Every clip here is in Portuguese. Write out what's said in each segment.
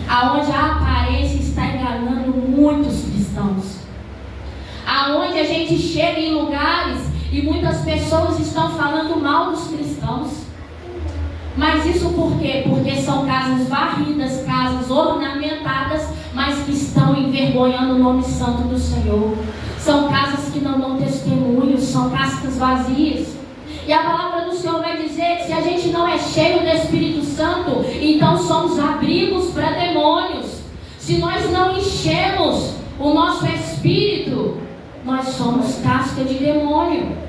aonde a aparência está enganando muitos cristãos, aonde a gente chega em lugares e muitas pessoas estão falando mal dos cristãos. Mas isso por quê? Porque são casas varridas, casas ornamentadas, mas que estão envergonhando o nome santo do Senhor. São casas que não dão testemunho, são casas vazias. E a palavra do Senhor vai dizer que se a gente não é cheio do Espírito Santo, então somos abrigos para demônios. Se nós não enchemos o nosso espírito, nós somos casca de demônio.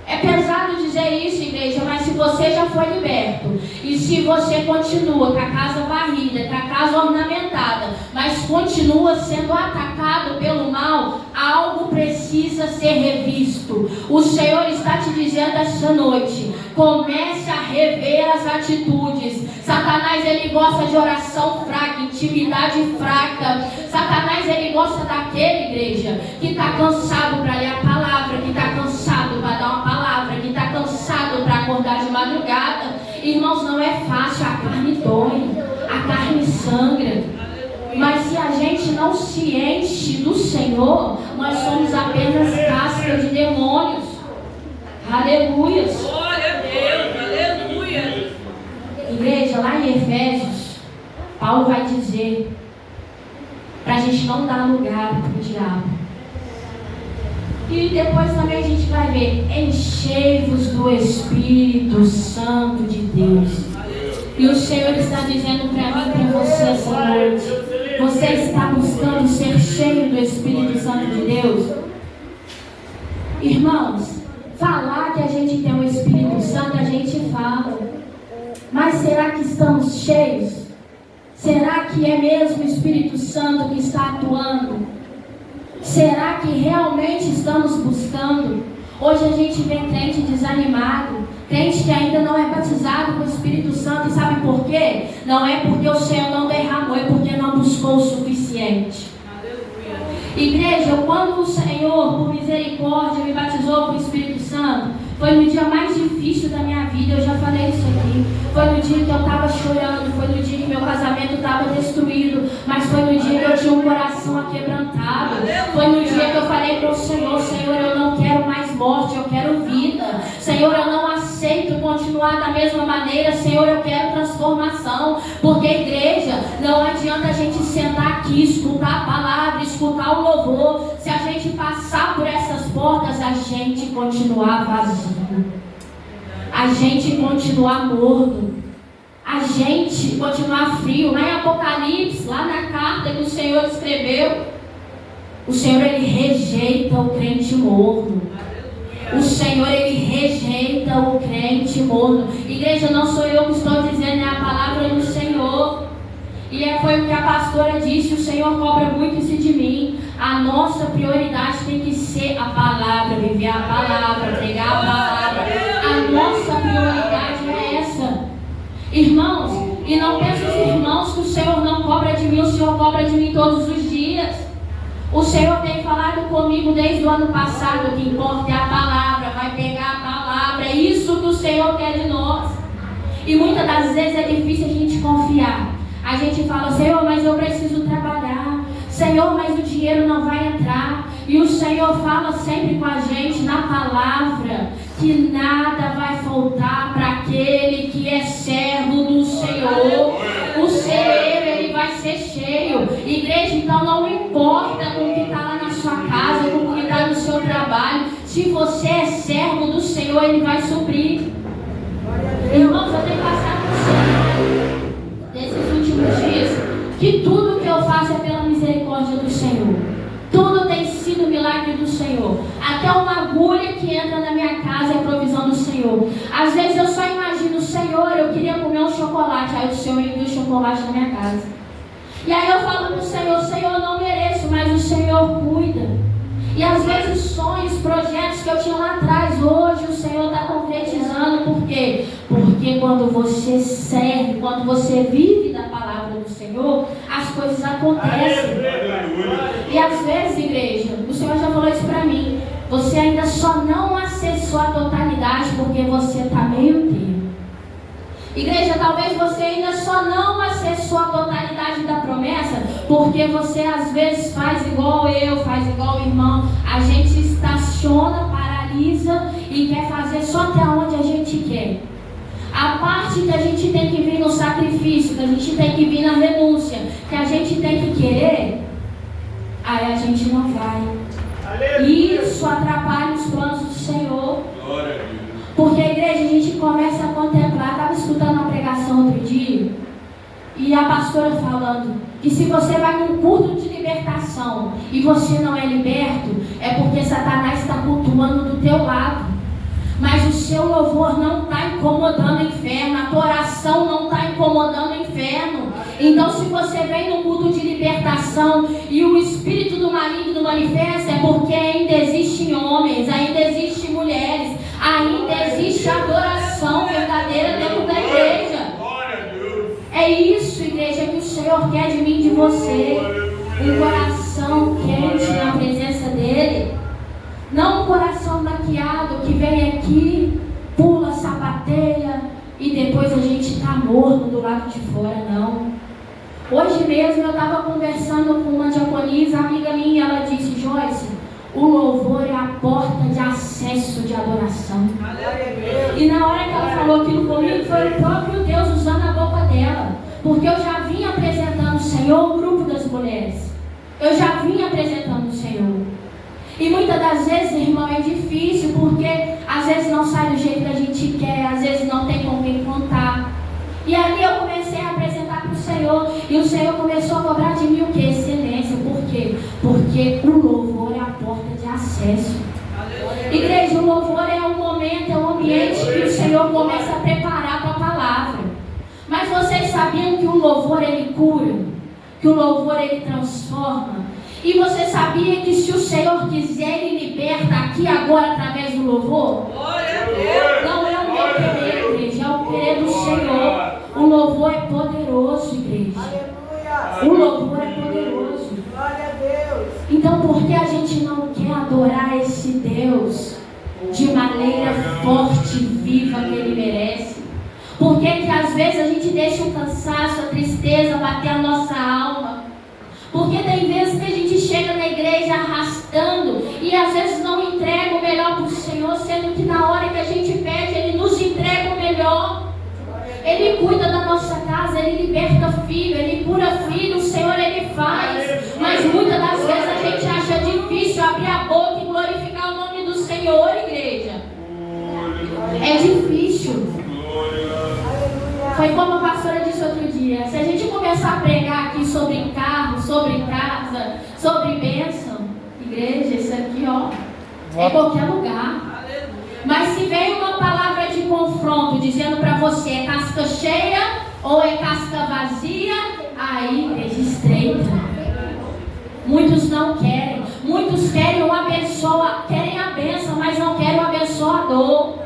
É pesado dizer isso, igreja, mas se você já foi liberto, e se você continua com a casa varrida, com a casa ornamentada, mas continua sendo atacado pelo mal, algo precisa ser revisto. O Senhor está te dizendo esta noite, comece a rever as atitudes. Satanás, ele gosta de oração fraca, intimidade fraca. Satanás, ele gosta daquele, igreja, que está cansado para ler a palavra, que está cansado para dar uma palavra, que está cansado para acordar de madrugada. Irmãos, não é fácil, a carne dói, a carne sangra. Mas se a gente não se enche do Senhor, nós somos apenas casca de demônios. Aleluia. Glória a Deus, aleluia. Igreja, lá em Efésios, Paulo vai dizer para a gente não dar lugar para o diabo. E depois também a gente vai ver, enchei-vos do Espírito Santo de Deus. E o Senhor está dizendo para mim, para você essa noite, você está buscando ser cheio do Espírito Santo de Deus? Irmãos, falar que a gente tem o Espírito Santo, a gente fala. Mas será que estamos cheios? Será que é mesmo o Espírito Santo que está atuando? Será que realmente estamos buscando? Hoje a gente vê crente desanimado, crente que ainda não é batizado com o Espírito Santo. E sabe por quê? Não é porque o Senhor não derramou, é porque não buscou o suficiente. Igreja, quando o Senhor, por misericórdia, me batizou com o Espírito Santo, foi no dia mais difícil da minha vida. Eu já falei isso aqui. Foi no dia que eu estava chorando, foi no dia que meu casamento estava destruído, mas foi no dia que eu tinha um coração aquebrantado. Foi no dia que eu falei para o Senhor, Senhor, eu não quero mais morte, eu quero vida. Senhor, eu não aceito continuar da mesma maneira. Senhor, eu quero transformação. Porque, igreja, não adianta a gente sentar aqui, escutar a palavra, escutar o louvor, se a gente passar por essas portas, a gente continuar vazio, a gente continuar morno, a gente continuar frio. Lá em Apocalipse, lá na carta que o Senhor escreveu, o Senhor, ele rejeita o crente morno. O Senhor, ele rejeita o crente morno. Igreja, não sou eu que estou dizendo, é a palavra do Senhor. E foi o que a pastora disse, o Senhor cobra muito isso de mim. A nossa prioridade tem que ser a palavra, viver a palavra, pregar a palavra. A nossa prioridade é essa. Irmãos, e não pensem os irmãos que o Senhor não cobra de mim, o Senhor cobra de mim todos os dias. O Senhor tem falado comigo desde o ano passado, o que importa é a palavra, vai pegar a palavra, é isso que o Senhor quer de nós. E muitas das vezes é difícil a gente confiar. A gente fala, Senhor, mas eu preciso trabalhar. Senhor, mas o dinheiro não vai entrar. E o Senhor fala sempre com a gente na palavra que nada vai faltar para aquele que é servo do Senhor. O celeiro, ele vai ser cheio. Igreja, então não importa com o que está lá na sua casa, com o que está no seu trabalho. Se você é servo do Senhor, ele vai suprir. Irmãos, eu tenho passado por nesses últimos dias que tudo que eu faço é pela misericórdia do Senhor. Tudo tem sido milagre do Senhor. Até uma agulha que entra na minha casa é provisão do Senhor. Às vezes eu só imagino, Senhor, eu queria comer um chocolate. Aí o Senhor envia o chocolate na minha casa. E aí eu falo para o Senhor, Senhor, eu não mereço, mas o Senhor cuida. E às vezes sonhos, projetos que eu tinha lá atrás, hoje o Senhor está concretizando. Por quê? Porque quando você serve, quando você vive da palavra do Senhor, as coisas acontecem. E às vezes, igreja, o Senhor já falou isso para mim, você ainda só não acessou a totalidade porque você está meio termo. Igreja, talvez você ainda só não acessou a totalidade da promessa Porque você às vezes faz igual eu, faz igual o irmão. A gente estaciona, paralisa e quer fazer só até onde a gente quer. A parte que a gente tem que vir no sacrifício, que a gente tem que vir na renúncia, que a gente tem que querer, aí a gente não vai. Isso atrapalha os planos do Senhor. Porque a igreja, a gente começa a contemplar. Estava escutando uma pregação outro dia, e a pastora falando que se você vai num culto de libertação e você não é liberto, é porque Satanás está cultuando do teu lado. Mas o seu louvor não está incomodando o inferno, a tua oração não está incomodando o inferno. Então, se você vem no culto de libertação e o espírito do maligno manifesta, é porque ainda existem homens, ainda existem mulheres, ainda existe adoração verdadeira dentro da igreja. É isso, igreja, que o Senhor quer de mim e de você. Um coração quente na presença dEle. Não um coração maquiado que vem aqui, pula, sapateia e depois a gente está morno do lado de fora, não. Hoje mesmo eu estava conversando com uma diaconisa, amiga minha, ela disse: Joyce, o louvor é a porta de acesso de adoração. E na hora que ela falou aquilo comigo, foi o próprio Deus usando a boca dela. Porque eu já vinha apresentando o Senhor, o grupo das mulheres. Eu já vinha apresentando o Senhor. E muitas das vezes, irmão, é difícil, porque às vezes não sai do jeito que a gente quer, às vezes não tem com quem contar. E ali eu comecei a apresentar para o Senhor, e o Senhor começou a cobrar de mim o que? Excelência. Por quê? Porque o louvor é a porta de acesso. Igreja, o louvor é um momento, é um ambiente que o Senhor começa a preparar para a palavra. Mas vocês sabiam que o louvor ele cura? Que o louvor ele transforma? E você sabia que se o Senhor quiser, Ele liberta aqui agora através do louvor? Não é o meu querer, igreja, é o querer do Senhor. O louvor é poderoso, igreja. O louvor é poderoso. Então, por que a gente não quer adorar esse Deus de maneira forte, viva, que Ele merece? Por que às vezes a gente deixa o cansaço, a tristeza bater a nossa alma? Porque tem vezes que a gente chega na igreja arrastando e às vezes não entrega o melhor para o Senhor, sendo que na hora que a gente pede, Ele nos entrega o melhor. Ele cuida da nossa casa, Ele liberta filho, Ele cura filho, o Senhor Ele faz. Mas muitas das vezes a gente acha difícil abrir a boca e glorificar o nome do Senhor, igreja. É difícil. Foi como a pastora disse outro dia: se a gente começar a pregar aqui sobre carro, sobre casa, sobre bênção, igreja, isso aqui, ó, é qualquer lugar. Mas se vem uma palavra de confronto dizendo para você, é casca cheia ou é casca vazia, aí igreja estreita. Muitos não querem, muitos querem querem a bênção, mas não querem o abençoador.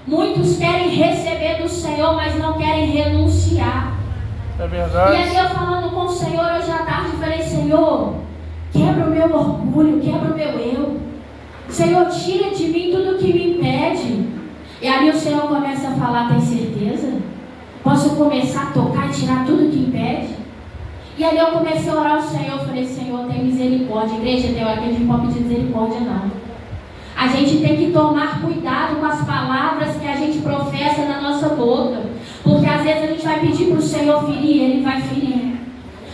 Muitos querem receber do Senhor, mas não querem renunciar. É verdade. E aí eu falando com o Senhor hoje à tarde, falei: Senhor, quebra o meu orgulho, quebra o meu eu. Senhor, tira de mim tudo que me impede. E aí o Senhor começa a falar: tem certeza? Posso começar a tocar e tirar tudo que impede? E aí eu comecei a orar ao Senhor, falei: Senhor, tem misericórdia. Igreja, tem hora que a gente não pode pedir misericórdia, não. A gente tem que tomar cuidado com as palavras que a gente professa na nossa boca. Porque às vezes a gente vai pedir para o Senhor ferir, Ele vai ferir.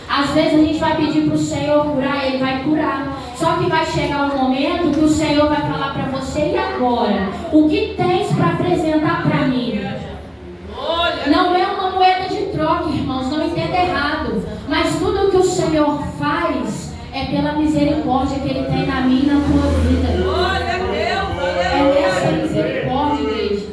Às vezes a gente vai pedir para o Senhor curar, Ele vai curar. Só que vai chegar um momento que o Senhor vai falar para você: e agora? O que tens para apresentar para mim? Não é uma moeda de troca, irmãos, não entenda errado. Mas tudo que o Senhor faz é pela misericórdia que Ele tem na minha e na tua vida. Glória a Deus, é essa misericórdia, igreja.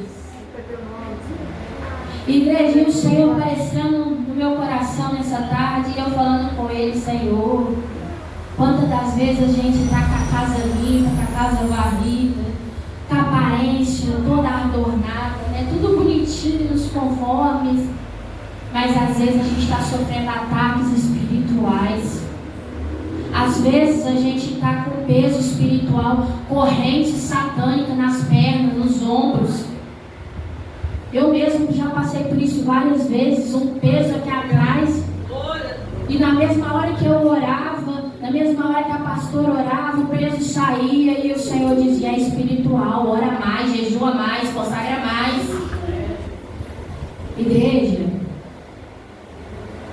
Igreja, e o Senhor aparecendo no meu coração nessa tarde, e eu falando com Ele: Senhor, quantas das vezes a gente está com a casa limpa, com a casa varrida, com a aparência toda adornada, né? Tudo bonitinho, nos conformes, mas às vezes a gente está sofrendo ataques espirituais. Às vezes a gente está com peso espiritual, corrente satânica nas pernas, nos ombros. Eu mesmo já passei por isso várias vezes, um peso aqui atrás. E E na mesma hora que eu orava, na mesma hora que a pastora orava, o preso saía e o Senhor dizia: é espiritual, ora mais, jejua mais, consagra mais. Igreja,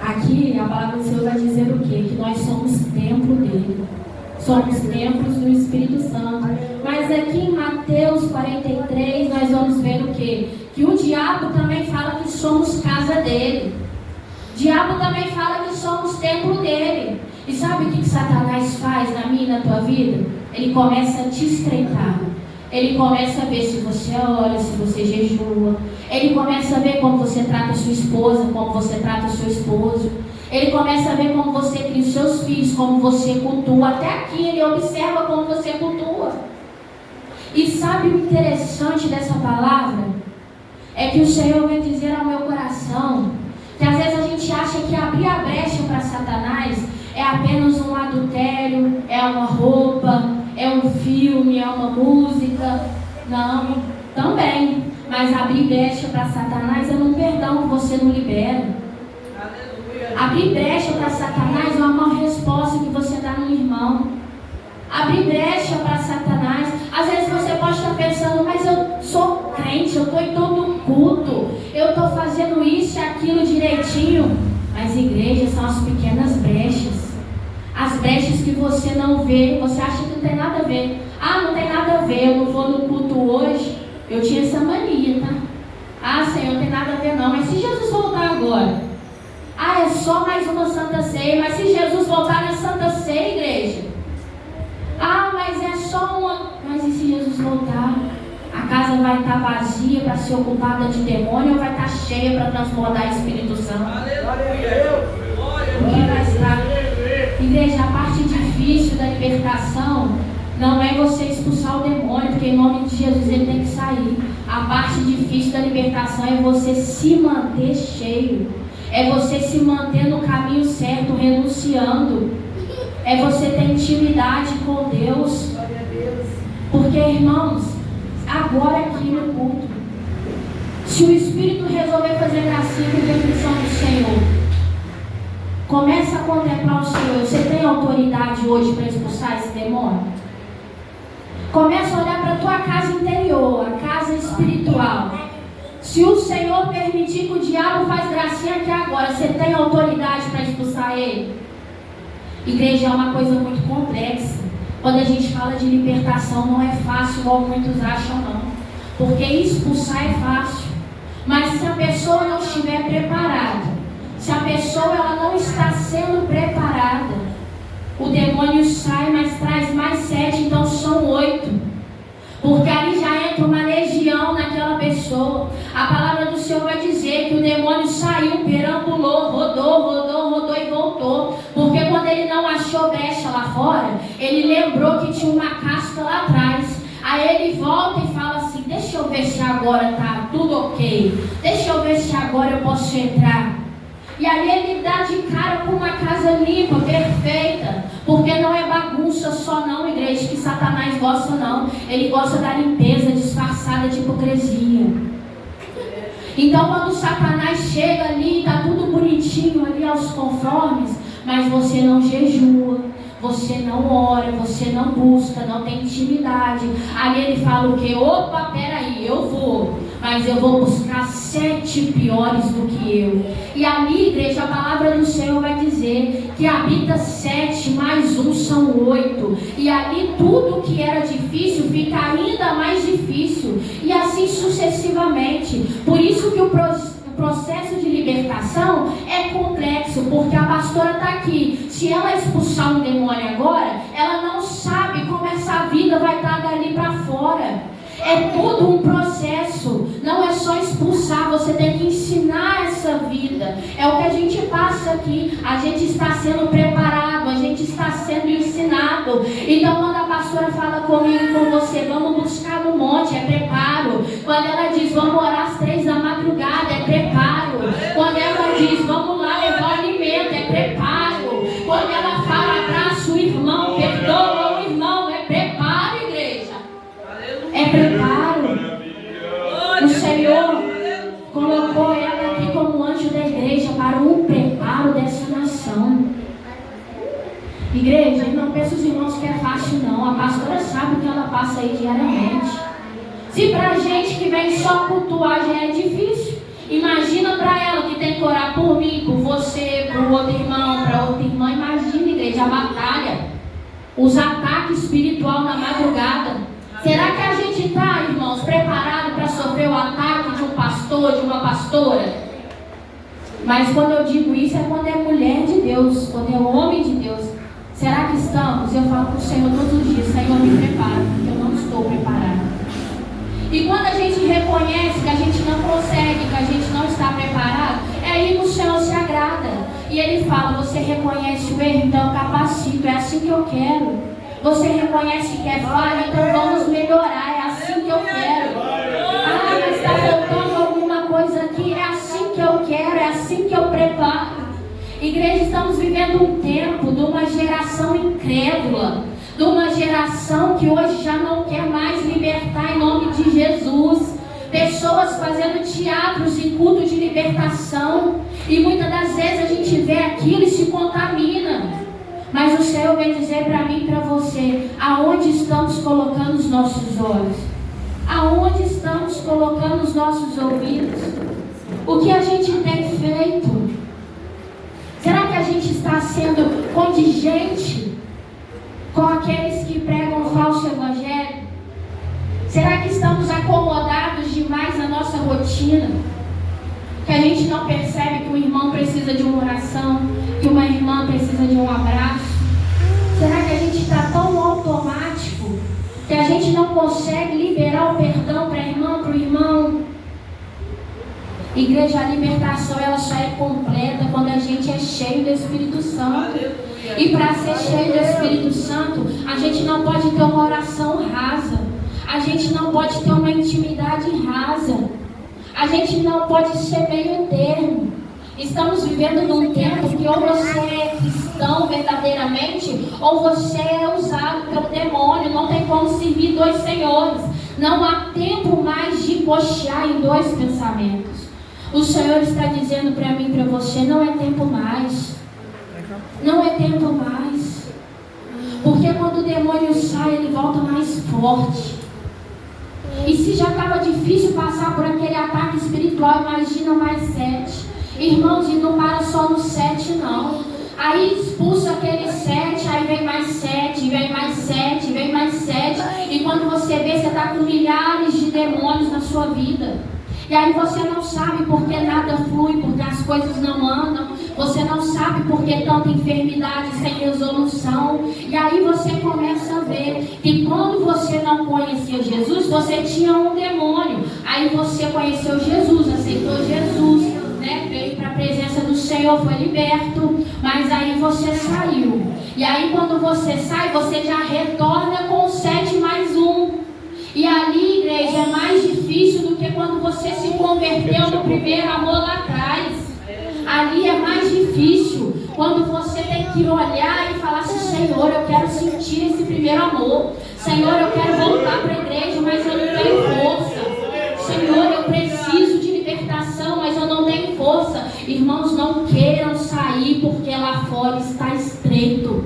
aqui a palavra do Senhor vai dizer o quê? Que nós somos templo dele. Somos templos do Espírito Santo. Mas aqui em Mateus 43 nós vamos ver o quê? Que o diabo também fala que somos casa dele. O diabo também fala que somos templo dele. E sabe o que Satanás faz na minha e na tua vida? Ele começa a te estreitar. Ele começa a ver se você ora, se você jejua. Ele começa a ver como você trata a sua esposa, como você trata o seu esposo. Ele começa a ver como você cria os seus filhos, como você cultua. Até aqui ele observa como você cultua. E sabe o interessante dessa palavra? É que o Senhor vem dizer ao meu coração que às vezes a gente acha que abrir a brecha para Satanás é apenas um adultério, é uma roupa, é um filme, é uma música. Não, também. Mas abrir brecha para Satanás é um perdão que você não libera. Abrir brecha para Satanás é uma má resposta que você dá no irmão. Abrir brecha para Satanás. Às vezes você pode estar pensando: mas eu sou crente, eu estou em todo culto, eu estou fazendo isso e aquilo direitinho. Mas igreja são as pequenas brechas. As brechas que você não vê, você acha que não tem nada a ver. Ah, não tem nada a ver, eu não vou no culto hoje. Eu tinha essa mania, tá? Ah, Senhor, não tem nada a ver não. Mas se Jesus voltar agora? Ah, é só mais uma Santa Ceia. Mas se Jesus voltar na Santa Ceia, igreja? Ah, mas é só uma... Mas e se Jesus voltar? A casa vai estar vazia para ser ocupada de demônio ou vai estar cheia para transbordar o Espírito Santo? O que vai estar? Igreja, a parte difícil da libertação não é você expulsar o demônio, porque em nome de Jesus ele tem que sair. A parte difícil da libertação é você se manter cheio. É você se manter no caminho certo, renunciando. É você ter intimidade com Deus. Porque, irmãos, agora aqui no culto, se o Espírito resolver fazer gracinha com a permissão do Senhor, começa a contemplar o Senhor. Você tem autoridade hoje para expulsar esse demônio? Começa a olhar para a tua casa interior, a casa espiritual. Se o Senhor permitir que o diabo faz gracinha aqui agora, você tem autoridade para expulsar ele? Igreja, é uma coisa muito complexa. Quando a gente fala de libertação, não é fácil, como muitos acham, não. Porque expulsar é fácil. Mas se a pessoa não estiver preparada, se a pessoa ela não está sendo preparada, o demônio sai, mas traz mais 7, então são 8. Porque ali já entra uma legião naquela pessoa. A palavra do Senhor vai dizer que o demônio saiu, perambulou, rodou e voltou. Porque quando ele não achou brecha lá fora, ele lembrou que tinha uma casca lá atrás. Aí ele volta e fala assim: deixa eu ver se agora tá tudo ok. Deixa eu ver se agora eu posso entrar. E aí ele dá de cara com uma casa limpa, perfeita. Porque não é bagunça só não, igreja, que Satanás gosta não. Ele gosta da limpeza disfarçada de hipocrisia. Então quando Satanás chega ali, tá tudo bonitinho ali aos conformes, mas você não jejua, você não ora, você não busca, não tem intimidade. Ali ele fala o quê? Opa, peraí, eu vou, mas eu vou buscar 7 piores do que eu. E ali, igreja, a palavra do Senhor vai dizer que habita 7, mais 1 são 8. E ali tudo que era difícil fica ainda mais difícil. E assim sucessivamente. Por isso que o processo de libertação é complexo, porque a pastora está aqui. Se ela expulsar um demônio agora, ela não sabe como essa vida vai estar dali para fora. É todo um processo, não é só expulsar, você tem que ensinar essa vida. É o que a gente passa aqui, a gente está sendo preparado, a gente está sendo ensinado. Então quando a pastora fala comigo e com você, vamos buscar no monte, é preparo. Quando ela diz, vamos orar às 3 da madrugada, é preparo. Quando ela diz, vamos lá levar alimento, é preparo. Quando ela fala, abraça o irmão, perdoa o irmão, é preparo, igreja. É preparo. O Senhor colocou ela aqui como anjo da igreja para o preparo dessa nação. Igreja, não pensa os irmãos que é fácil não. A pastora sabe o que ela passa aí diariamente. Se pra gente que vem só cultuar já é difícil, imagina pra ela que tem que orar por mim, por você, por outro irmão, pra outra irmã. Imagina, igreja, a batalha, os ataques espirituais na madrugada. Será que a gente está, irmãos, preparado para sofrer o ataque de um pastor, de uma pastora? Mas quando eu digo isso é quando é mulher de Deus, quando é homem de Deus. Será que estamos? Eu falo para o Senhor todos os dias: Senhor, me prepara, porque eu não estou preparada. E quando a gente reconhece que a gente não consegue, que a gente não está preparado, é aí que o Senhor se agrada. E Ele fala: você reconhece o erro, então eu capacito, é assim que eu quero. Você reconhece que é falha, então vamos melhorar, é assim que eu quero. Ah, mas está faltando alguma coisa aqui, é assim que eu quero, é assim que eu preparo. Igreja, estamos vivendo um tempo de uma geração incrédula, de uma geração que hoje já não quer mais libertar em nome de Jesus. Pessoas fazendo teatros em culto de libertação, e muitas das vezes a gente vê aquilo e se contamina. Mas o Senhor vem dizer para mim e para você: aonde estamos colocando os nossos olhos? Aonde estamos colocando os nossos ouvidos? O que a gente tem feito? Será que a gente está sendo contingente com aqueles que pregam o falso evangelho? Será que estamos acomodados demais na nossa rotina? Que a gente não percebe que um irmão precisa de uma oração, que uma irmã precisa de um abraço? Será que a gente está tão automático que a gente não consegue liberar o perdão para a irmã, para o irmão? Igreja, a libertação ela só é completa quando a gente é cheio do Espírito Santo. E para ser cheio do Espírito Santo, a gente não pode ter uma oração rasa. A gente não pode ter uma intimidade rasa. A gente não pode ser meio termo. Estamos vivendo num tempo que ou você é cristão verdadeiramente, ou você é usado pelo demônio. Não tem como servir dois senhores. Não há tempo mais de cochear em dois pensamentos. O Senhor está dizendo para mim e para você: não é tempo mais. Não é tempo mais. Porque quando o demônio sai, ele volta mais forte. E se já estava difícil passar por aquele ataque espiritual, imagina mais 7. Irmãos, e não para só no 7 não. Aí expulsa aquele 7, aí vem mais 7, vem mais 7, vem mais 7. E quando você vê, você está com milhares de demônios na sua vida. E aí você não sabe por que nada flui, porque as coisas não andam. Você não sabe por que tanta enfermidade sem resolução. E aí você começa a ver que quando você não conhecia Jesus, você tinha um demônio. Aí você conheceu Jesus, aceitou Jesus, né? Veio para a presença do Senhor, foi liberto. Mas aí você saiu. E aí quando você sai, você já retorna com 7 mais 1. E ali, igreja, é mais difícil do que quando você se converteu no primeiro amor lá atrás. Ali é mais difícil, quando você tem que olhar e falar assim: Senhor, eu quero sentir esse primeiro amor. Senhor, eu quero voltar para a igreja, mas eu não tenho força. Senhor, eu preciso de libertação, mas eu não tenho força. Irmãos, não queiram sair, porque lá fora está estreito.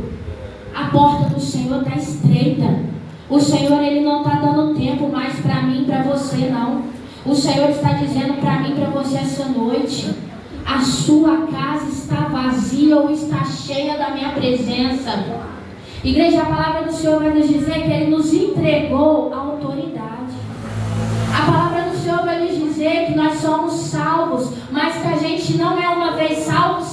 A porta do Senhor está estreita. O Senhor, Ele não está dando tempo mais para mim e para você, não. O Senhor está dizendo para mim e para você essa noite: a sua casa está vazia ou está cheia da minha presença? Igreja, a palavra do Senhor vai nos dizer que Ele nos entregou a autoridade. A palavra do Senhor vai nos dizer que nós somos salvos, mas que a gente não é uma vez salvo